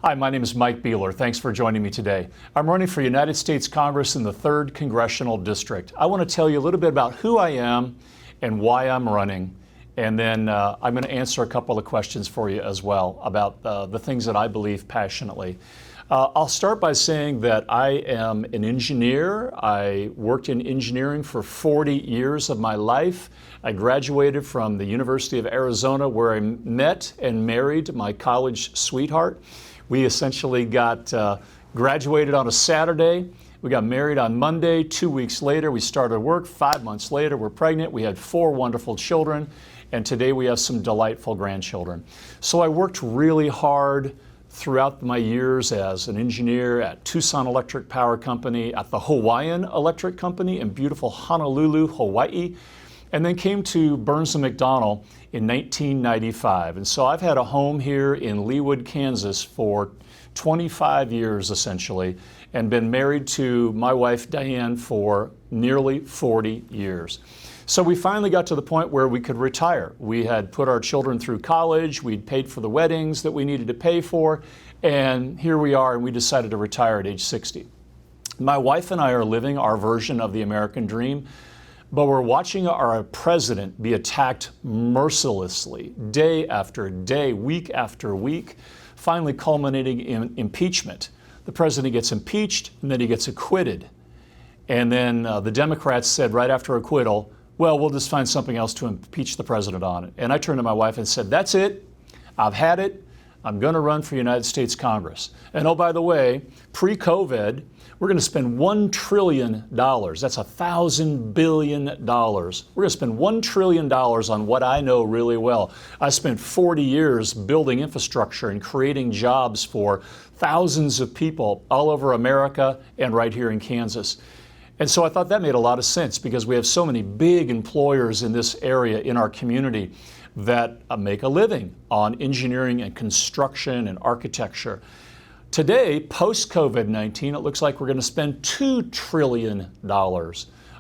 Hi, my name is Mike Beehler. Thanks for joining me today. I'm running for United States Congress in the 3rd Congressional District. I want to tell you a little bit about who I am and why I'm running, and then I'm going to answer a couple of questions for you as well about the things that I believe passionately. I'll start by saying that I am an engineer. I worked in engineering for 40 years of my life. I graduated from the University of Arizona, where I met and married my college sweetheart. We essentially got graduated on a Saturday. We got married on Monday. 2 weeks later, we started work. 5 months later, we're pregnant. We had 4 wonderful children, and today we have some delightful grandchildren. So I worked really hard throughout my years as an engineer at Tucson Electric Power Company, at the Hawaiian Electric Company in beautiful Honolulu, Hawaii, and then came to Burns & McDonnell in 1995. And so I've had a home here in Leawood, Kansas for 25 years essentially, and been married to my wife Diane for nearly 40 years. So we finally got to the point where we could retire. We had put our children through college, we'd paid for the weddings that we needed to pay for, and here we are, and we decided to retire at age 60. My wife and I are living our version of the American dream, but we're watching our president be attacked mercilessly, day after day, week after week, finally culminating in impeachment. The president gets impeached, and then he gets acquitted. And then the Democrats said right after acquittal, well, we'll just find something else to impeach the president on. And I turned to my wife and said, that's it. I've had it. I'm going to run for United States Congress. And oh, by the way, pre-COVID, we're going to spend $1 trillion. That's $1,000 billion. We're going to spend $1 trillion on what I know really well. I spent 40 years building infrastructure and creating jobs for thousands of people all over America and right here in Kansas. And so I thought that made a lot of sense because we have so many big employers in this area in our community that make a living on engineering and construction and architecture. Today, post-COVID-19, it looks like we're going to spend $2 trillion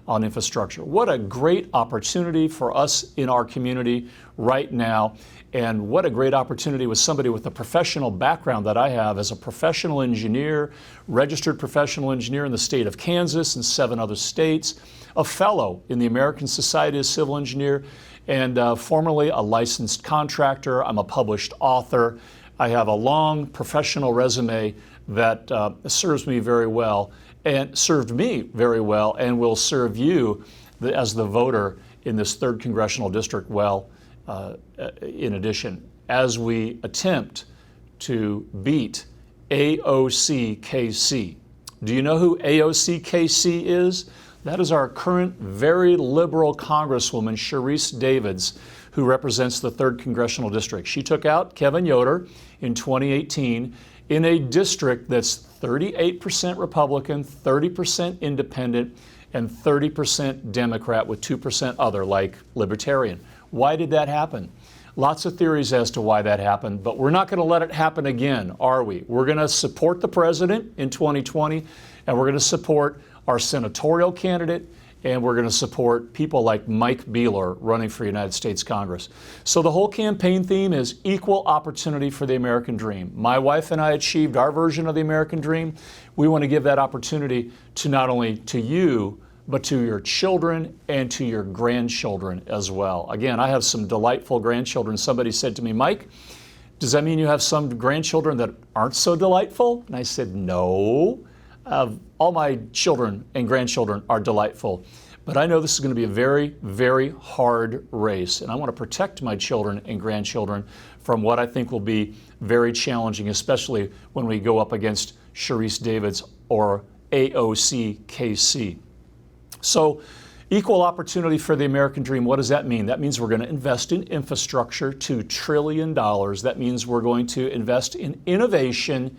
on infrastructure. What a great opportunity for us in our community right now. And what a great opportunity with somebody with the professional background that I have as a professional engineer, registered professional engineer in the state of Kansas and 7 other states, a fellow in the American Society of Civil Engineers, and formerly a licensed contractor. I'm a published author. I have a long professional resume that serves me very well and served me very well and will serve you as the voter in this 3rd Congressional District well in addition, as we attempt to beat AOC-KC. Do you know who AOC-KC is? That is our current very liberal Congresswoman, Sharice Davids, who represents the 3rd Congressional District. She took out Kevin Yoder in 2018 in a district that's 38% Republican, 30% Independent, and 30% Democrat with 2% other, like Libertarian. Why did that happen? Lots of theories as to why that happened, but we're not going to let it happen again, are we? We're going to support the president in 2020, and we're going to support our senatorial candidate, and we're going to support people like Mike Beehler running for United States Congress. So the whole campaign theme is equal opportunity for the American dream. My wife and I achieved our version of the American dream. We want to give that opportunity to not only to you, but to your children and to your grandchildren as well. Again, I have some delightful grandchildren. Somebody said to me, Mike, does that mean you have some grandchildren that aren't so delightful? And I said, no. All my children and grandchildren are delightful. But I know this is going to be a very, very hard race. And I want to protect my children and grandchildren from what I think will be very challenging, especially when we go up against Sharice Davids or AOC-KC. So, equal opportunity for the American dream, what does that mean? That means we're going to invest in infrastructure, $2 trillion. That means we're going to invest in innovation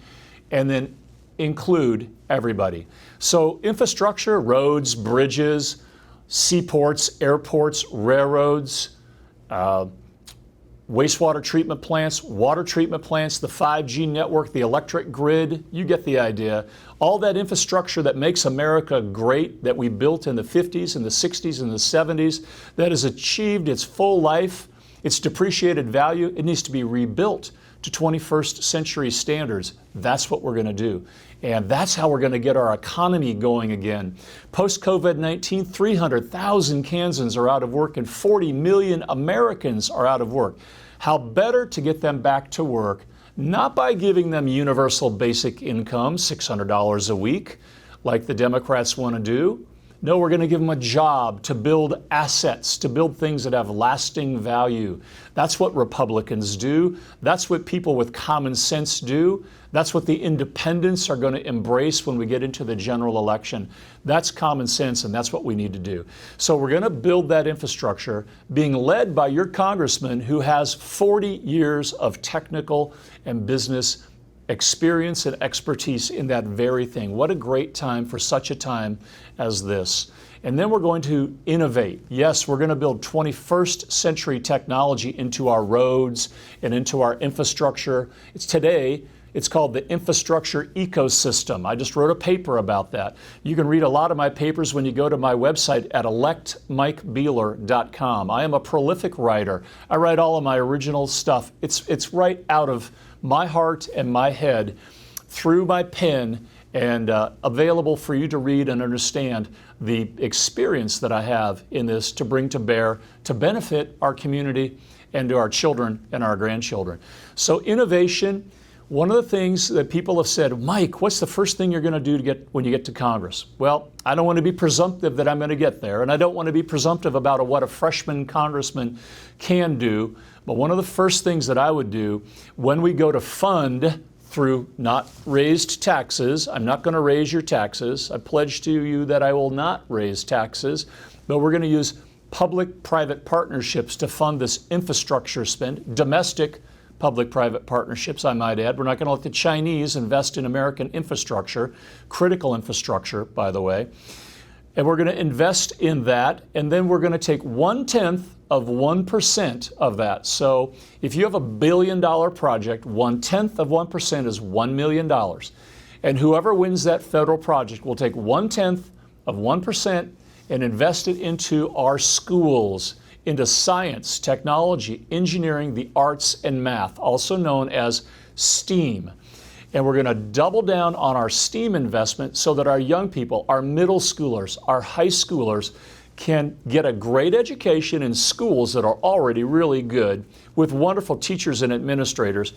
and then include everybody. So infrastructure, roads, bridges, seaports, airports, railroads, wastewater treatment plants, water treatment plants, the 5G network, the electric grid, you get the idea. All that infrastructure that makes America great, that we built in the 50s and the 60s and the 70s, that has achieved its full life, its depreciated value, it needs to be rebuilt to 21st century standards. That's what we're going to do. And that's how we're going to get our economy going again. Post-COVID-19, 300,000 Kansans are out of work and 40 million Americans are out of work. How better to get them back to work, not by giving them universal basic income, $600 a week, like the Democrats want to do. No, we're going to give them a job to build assets, to build things that have lasting value. That's what Republicans do. That's what people with common sense do. That's what the independents are going to embrace when we get into the general election. That's common sense, and that's what we need to do. So we're going to build that infrastructure, being led by your congressman who has 40 years of technical and business experience and expertise in that very thing. What a great time for such a time as this. And then we're going to innovate. Yes, we're going to build 21st century technology into our roads and into our infrastructure. It's called the infrastructure ecosystem. I just wrote a paper about that. You can read a lot of my papers when you go to my website at electmikebeehler.com. I am a prolific writer. I write all of my original stuff. It's right out of my heart and my head through my pen, and available for you to read and understand the experience that I have in this to bring to bear to benefit our community and to our children and our grandchildren. So innovation, one of the things that people have said, Mike, what's the first thing you're going to do when you get to Congress? Well, I don't want to be presumptive that I'm going to get there, and I don't want to be presumptive about what a freshman congressman can do. But one of the first things that I would do when we go to fund through not raised taxes, I'm not going to raise your taxes. I pledge to you that I will not raise taxes, but we're going to use public-private partnerships to fund this infrastructure spend, domestic public-private partnerships, I might add. We're not going to let the Chinese invest in American infrastructure, critical infrastructure, by the way. And we're going to invest in that, and then we're going to take 1/10 of 1% of that. So if you have $1 billion project, 1/10 of 1% is $1 million. And whoever wins that federal project will take 1/10 of 1% and invest it into our schools, into science, technology, engineering, the arts, and math, also known as STEAM. And we're going to double down on our STEAM investment so that our young people, our middle schoolers, our high schoolers can get a great education in schools that are already really good with wonderful teachers and administrators.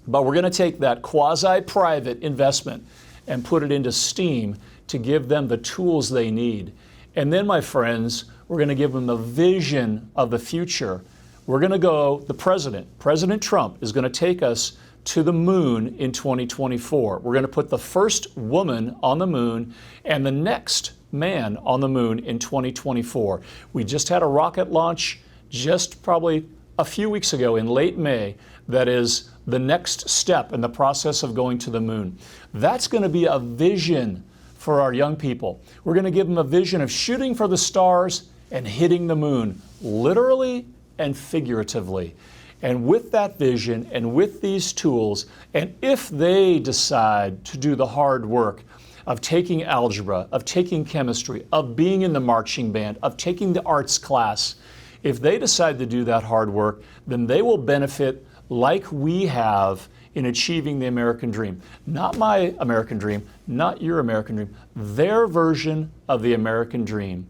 But we're going to take that quasi-private investment and put it into STEAM to give them the tools they need. And then, my friends, we're going to give them the vision of the future. We're going to go, President Trump is going to take us to the moon in 2024. We're going to put the first woman on the moon and the next man on the moon in 2024. We just had a rocket launch just probably a few weeks ago in late May. That is the next step in the process of going to the moon. That's going to be a vision for our young people. We're going to give them a vision of shooting for the stars and hitting the moon, literally and figuratively. And with that vision and with these tools, and if they decide to do the hard work of taking algebra, of taking chemistry, of being in the marching band, of taking the arts class, if they decide to do that hard work, then they will benefit like we have in achieving the American dream. Not my American dream, not your American dream, their version of the American dream.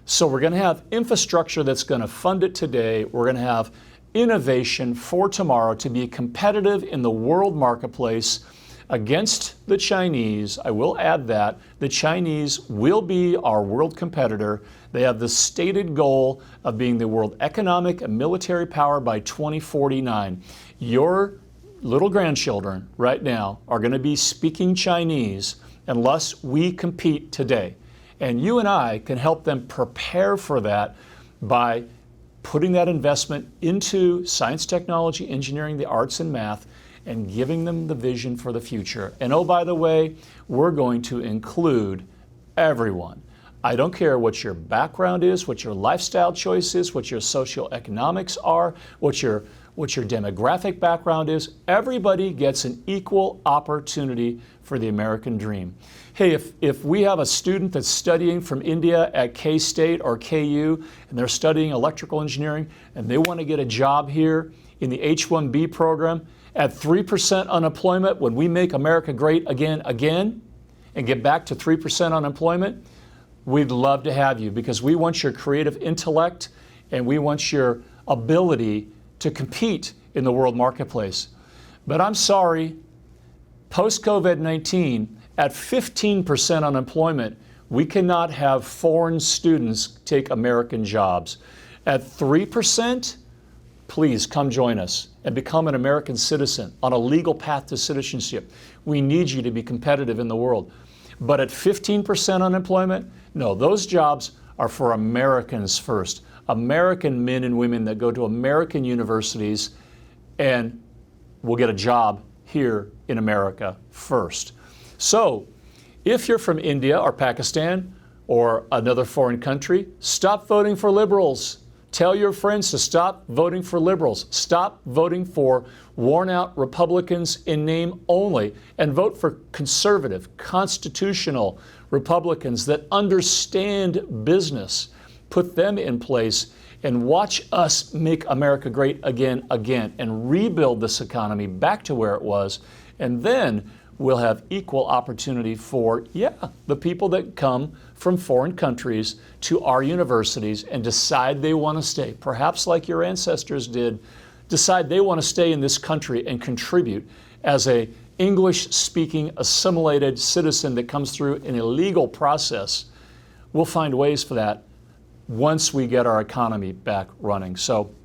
So we're going to have infrastructure that's going to fund it today. We're going to have innovation for tomorrow to be competitive in the world marketplace against the Chinese. I will add that the Chinese will be our world competitor. They have the stated goal of being the world economic and military power by 2049. Your little grandchildren right now are going to be speaking Chinese unless we compete today. And you and I can help them prepare for that by putting that investment into science, technology, engineering, the arts, and math, and giving them the vision for the future. And oh, by the way, we're going to include everyone. I don't care what your background is, what your lifestyle choice is, what your socioeconomics are, what your demographic background is. Everybody gets an equal opportunity for the American dream. Hey, if we have a student that's studying from India at K-State or KU, and they're studying electrical engineering, and they want to get a job here in the H-1B program, At 3% unemployment, when we make America great again, and get back to 3% unemployment, we'd love to have you, because we want your creative intellect and we want your ability to compete in the world marketplace. But I'm sorry, post-COVID-19, at 15% unemployment, we cannot have foreign students take American jobs. At 3%, please come join us and become an American citizen on a legal path to citizenship. We need you to be competitive in the world. But at 15% unemployment, no, those jobs are for Americans first. American men and women that go to American universities and will get a job here in America first. So, if you're from India or Pakistan or another foreign country, stop voting for liberals. Tell your friends to stop voting for liberals. Stop voting for worn-out Republicans in name only, and vote for conservative, constitutional Republicans that understand business. Put them in place and watch us make America great again, and rebuild this economy back to where it was. And then we'll have equal opportunity for, the people that come from foreign countries to our universities and decide they want to stay, perhaps like your ancestors did, decide they want to stay in this country and contribute as a English-speaking assimilated citizen that comes through an illegal process. We'll find ways for that once we get our economy back running. So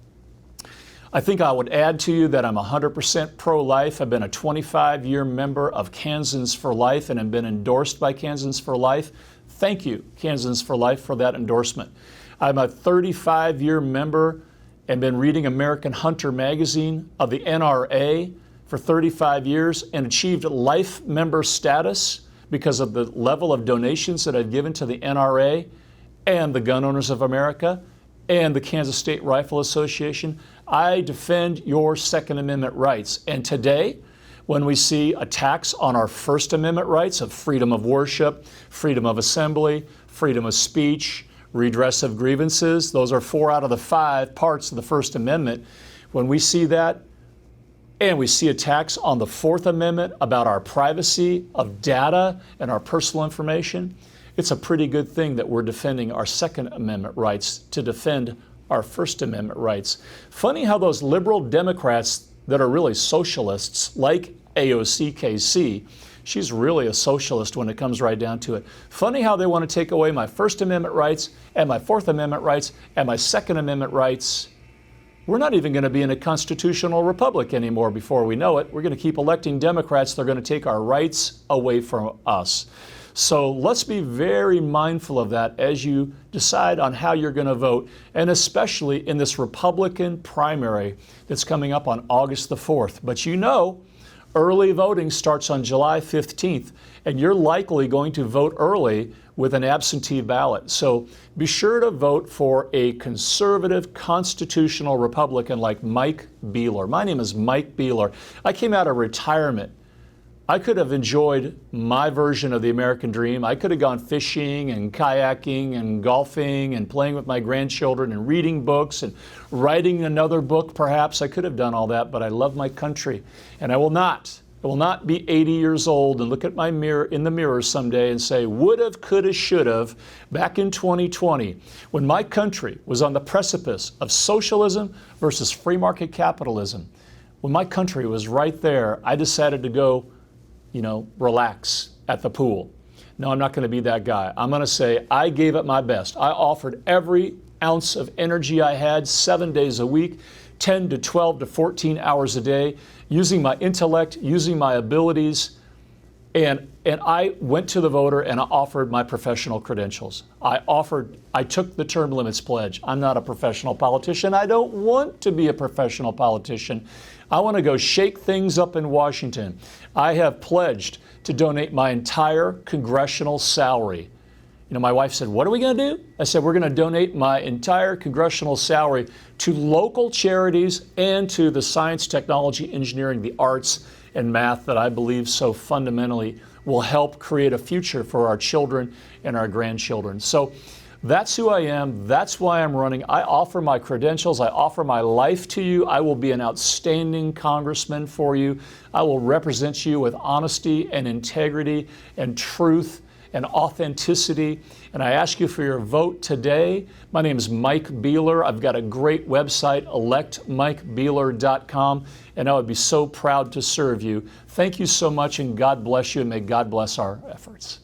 I think I would add to you that I'm 100% pro-life. I've been a 25-year member of Kansans for Life and have been endorsed by Kansans for Life. Thank you, Kansans for Life, for that endorsement. I'm a 35-year member and been reading American Hunter magazine of the NRA for 35 years and achieved life member status because of the level of donations that I've given to the NRA and the Gun Owners of America and the Kansas State Rifle Association. I defend your Second Amendment rights. And today, when we see attacks on our First Amendment rights of freedom of worship, freedom of assembly, freedom of speech, redress of grievances, those are 4 out of the 5 parts of the First Amendment. When we see that, and we see attacks on the Fourth Amendment about our privacy of data and our personal information, it's a pretty good thing that we're defending our Second Amendment rights to defend our First Amendment rights. Funny how those liberal Democrats that are really socialists, like AOC KC, she's really a socialist when it comes right down to it. Funny how they want to take away my First Amendment rights and my Fourth Amendment rights and my Second Amendment rights. We're not even going to be in a constitutional republic anymore before we know it. We're going to keep electing Democrats. They're going to take our rights away from us. So let's be very mindful of that as you decide on how you're going to vote, and especially in this Republican primary that's coming up on August the 4th. But you know, early voting starts on July 15th, and you're likely going to vote early with an absentee ballot. So be sure to vote for a conservative, constitutional Republican like Mike Beehler. My name is Mike Beehler. I came out of retirement. I could have enjoyed my version of the American dream. I could have gone fishing and kayaking and golfing and playing with my grandchildren and reading books and writing another book, perhaps. I could have done all that, but I love my country. And I will not be 80 years old and look at my mirror in the mirror someday and say, would've, could've, should've, back in 2020, when my country was on the precipice of socialism versus free market capitalism. When my country was right there, I decided to go relax at the pool. No, I'm not going to be that guy. I'm going to say I gave it my best. I offered every ounce of energy I had 7 days a week, 10 to 12 to 14 hours a day, using my intellect, using my abilities, and I went to the voter and I offered my professional credentials. I took the term limits pledge. I'm not a professional politician. I don't want to be a professional politician. I want to go shake things up in Washington. I have pledged to donate my entire congressional salary. My wife said, what are we going to do? I said, we're going to donate my entire congressional salary to local charities and to the science, technology, engineering, the arts, and math that I believe so fundamentally will help create a future for our children and our grandchildren. So That's who I am. That's why I'm running. I offer my credentials. I offer my life to you. I will be an outstanding congressman for you. I will represent you with honesty and integrity and truth and authenticity. And I ask you for your vote today. My name is Mike Beehler. I've got a great website, electmikebeehler.com, and I would be so proud to serve you. Thank you so much, and God bless you, and may God bless our efforts.